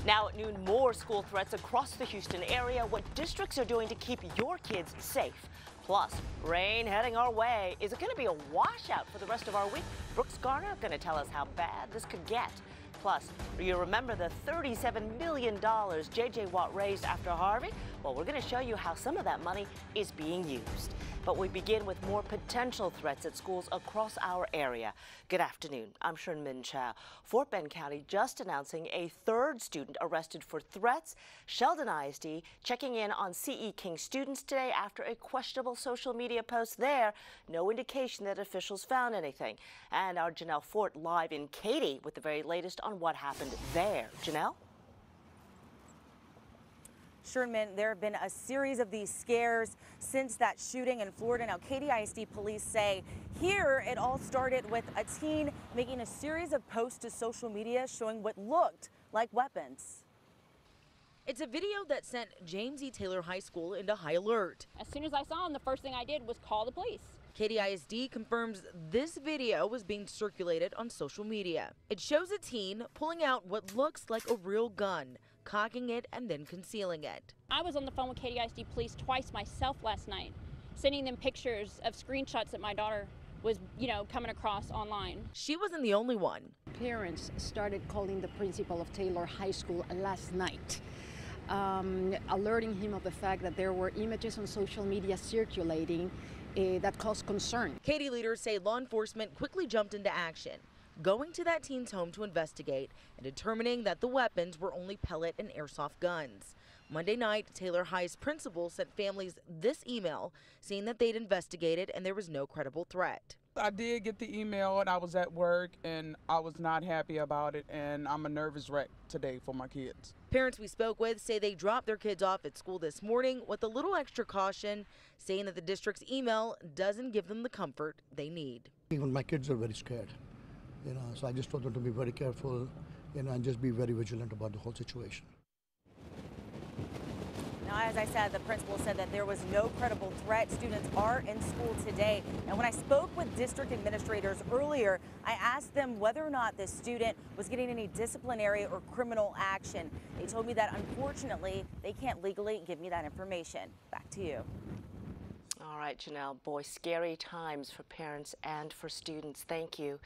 Now at noon, more school threats across the Houston area. What districts are doing to keep your kids safe. Plus, rain heading our way. Is it going to be a washout for the rest of our week? Brooks Garner going to tell us how bad this could get. Plus, do you remember the $37 million J.J. Watt raised after Harvey? Well, we're going to show you how some of that money is being used. But we begin with more potential threats at schools across our area. Good afternoon. I'm Sherman Chow. Fort Bend County just announcing a third student arrested for threats. Sheldon ISD checking in on C.E. King students today after a questionable social media post there. No indication that officials found anything. And our Janelle Fort live in Katy with the very latest on what happened there. Janelle? Sherman, there have been a series of these scares since that shooting in Florida. Now, Katy ISD police say here it all started with a teen making a series of posts to social media showing what looked like weapons. It's a video that sent James E. Taylor High School into high alert. As soon as I saw him, the first thing I did was call the police. Katy ISD confirms this video was being circulated on social media. It shows a teen pulling out what looks like a real gun, cocking it and then concealing it. I was on the phone with Katy ISD police twice myself last night, sending them pictures of screenshots that my daughter was, coming across online. She wasn't the only one. Parents started calling the principal of Taylor High School last night, alerting him of the fact that there were images on social media circulating that caused concern. Katy leaders say law enforcement quickly jumped into action, going to that teen's home to investigate and determining that the weapons were only pellet and airsoft guns. Monday night, Taylor High's principal sent families this email saying that they'd investigated and there was no credible threat. I did get the email and I was at work and I was not happy about it, and I'm a nervous wreck today for my kids. Parents we spoke with say they dropped their kids off at school this morning with a little extra caution, saying that the district's email doesn't give them the comfort they need. Even my kids are very scared, so I just told them to be very careful, and just be very vigilant about the whole situation. Now, as I said, the principal said that there was no credible threat. Students are in school today. And when I spoke with district administrators earlier, I asked them whether or not this student was getting any disciplinary or criminal action. They told me that, unfortunately, they can't legally give me that information. Back to you. All right, Janelle, boy, scary times for parents and for students. Thank you.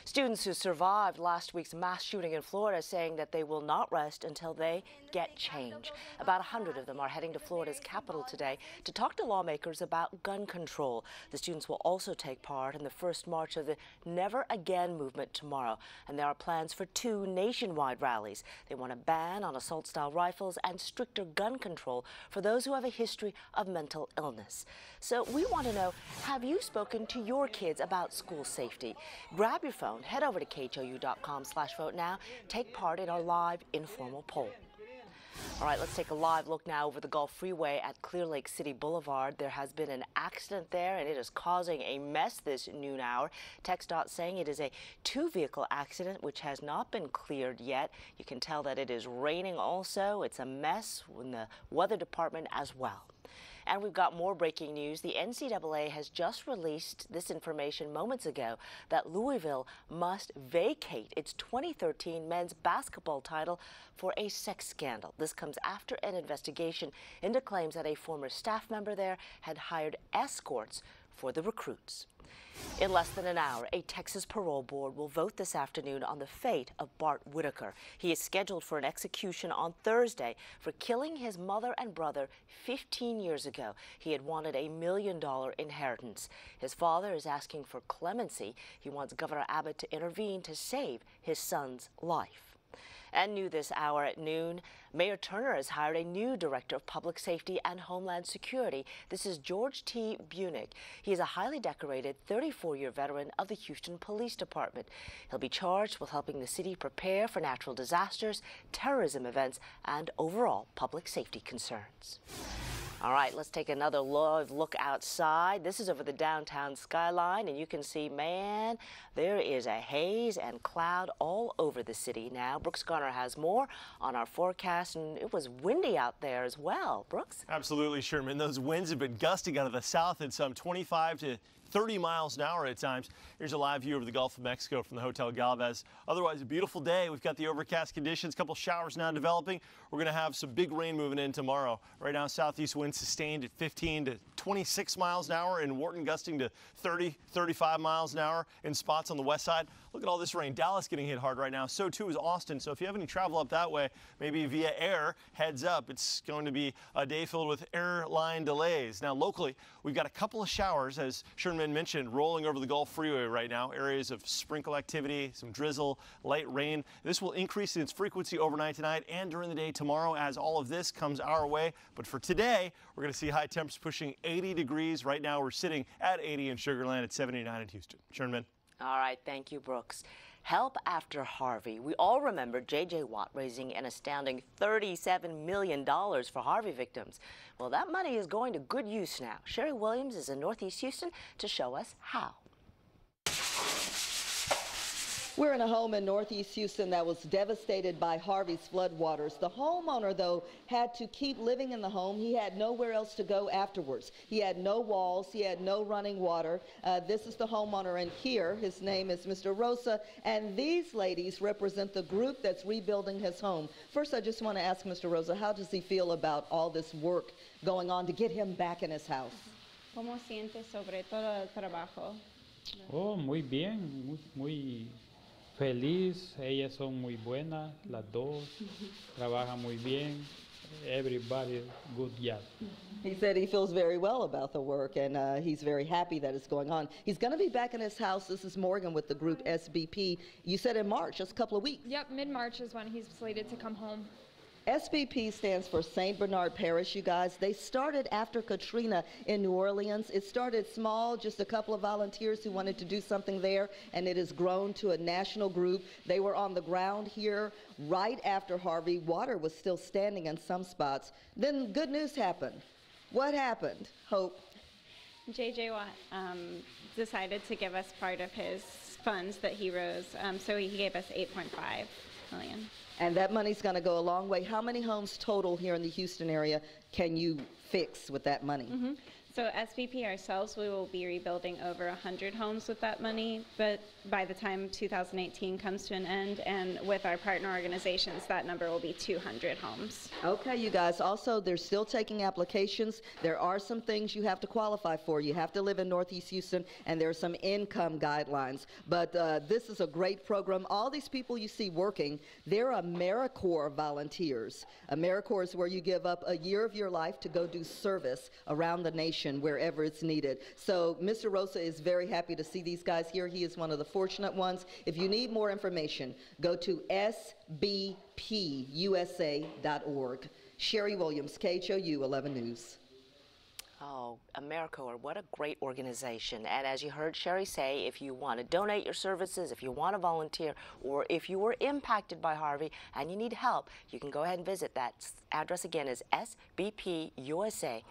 Students who survived last week's mass shooting in Florida saying that they will not rest until they get change. About 100 of them are heading to Florida's capital today to talk to lawmakers about gun control. The students will also take part in the first march of the Never Again movement tomorrow. And there are plans for 2 nationwide rallies. They want a ban on assault-style rifles and stricter gun control for those who have a history of mental illness. So we want to know, have you spoken to your kids about school safety? Grab your phone, head over to KHOU.com/vote now, take part in our live informal poll. All right, let's take a live look now over the Gulf Freeway at Clear Lake City Boulevard. There has been an accident there, and it is causing a mess this noon hour. TxDOT saying it is a 2-vehicle accident, which has not been cleared yet. You can tell that it is raining also. It's a mess in the weather department as well. And we've got more breaking news. The NCAA has just released this information moments ago that Louisville must vacate its 2013 men's basketball title for a sex scandal. This comes after an investigation into claims that a former staff member there had hired escorts for the recruits. In less than an hour, a Texas parole board will vote this afternoon on the fate of Bart Whitaker. He is scheduled for an execution on Thursday for killing his mother and brother 15 years ago. He had wanted a $1 million inheritance. His father is asking for clemency. He wants Governor Abbott to intervene to save his son's life. And new this hour at noon, Mayor Turner has hired a new Director of Public Safety and Homeland Security. This is George T. Bunick. He is a highly decorated 34-year veteran of the Houston Police Department. He'll be charged with helping the city prepare for natural disasters, terrorism events, and overall public safety concerns. All right, let's take another live look outside. This is over the downtown skyline, and you can see, man, there is a haze and cloud all over the city now. Brooks Garner has more on our forecast, and it was windy out there as well. Brooks? Absolutely, Sherman. Those winds have been gusting out of the south at some 25 to 30 miles an hour at times. Here's a live view of the Gulf of Mexico from the Hotel Galvez. Otherwise, a beautiful day. We've got the overcast conditions, a couple showers now developing. We're going to have some big rain moving in tomorrow. Right now, southeast winds sustained at 15 to 26 miles an hour in Wharton, gusting to 30, 35 miles an hour in spots on the west side. Look at all this rain. Dallas getting hit hard right now. So too is Austin. So if you have any travel up that way, maybe via air, heads up. It's going to be a day filled with airline delays. Now locally, we've got a couple of showers, as Sherman mentioned, rolling over the Gulf Freeway right now. Areas of sprinkle activity, some drizzle, light rain. This will increase in its frequency overnight tonight and during the day tomorrow as all of this comes our way. But for today, we're going to see high temps pushing 80 degrees. Right now, we're sitting at 80 in Sugar Land, at 79 in Houston. Sherman. All right, thank you, Brooks. Help after Harvey. We all remember J.J. Watt raising an astounding $37 million for Harvey victims. Well, that money is going to good use now. Sherry Williams is in Northeast Houston to show us how. We're in a home in Northeast Houston that was devastated by Harvey's floodwaters. The homeowner, though, had to keep living in the home. He had nowhere else to go afterwards. He had no walls. He had no running water. This is the homeowner in here. His name is Mr. Rosa, and these ladies represent the group that's rebuilding his home. First, I just want to ask Mr. Rosa, how does he feel about all this work going on to get him back in his house? ¿Cómo sientes sobre todo el trabajo? Oh, muy bien, muy feliz. Ellas son muy buenas, las dos. Trabajan muy bien. Everybody, good job. He said he feels very well about the work, and he's very happy that it's going on. He's going to be back in his house. This is Morgan with the group SBP. You said in March, just a couple of weeks. Yep, mid-March is when he's slated to come home. SBP stands for St. Bernard Parish, you guys. They started after Katrina in New Orleans. It started small, just a couple of volunteers who wanted to do something there, and it has grown to a national group. They were on the ground here right after Harvey. Water was still standing in some spots. Then good news happened. What happened, Hope? J.J. Watt decided to give us part of his funds that he rose, so he gave us $8.5 million. And that money's going to go a long way. How many homes total here in the Houston area can you fix with that money? So SVP ourselves, we will be rebuilding over 100 homes with that money, but by the time 2018 comes to an end, and with our partner organizations, that number will be 200 homes. Okay, you guys. Also, they're still taking applications. There are some things you have to qualify for. You have to live in Northeast Houston, and there are some income guidelines. But this is a great program. All these people you see working, they're AmeriCorps volunteers. AmeriCorps is where you give up a year of your life to go do service around the nation, wherever it's needed. So Mr. Rosa is very happy to see these guys here. He is one of the fortunate ones. If you need more information, go to sbpusa.org. Sherry Williams, KHOU 11 News. Oh, AmeriCorps, what a great organization. And as you heard Sherry say, if you want to donate your services, if you want to volunteer, or if you were impacted by Harvey and you need help, you can go ahead and visit. That address again is sbpusa.org.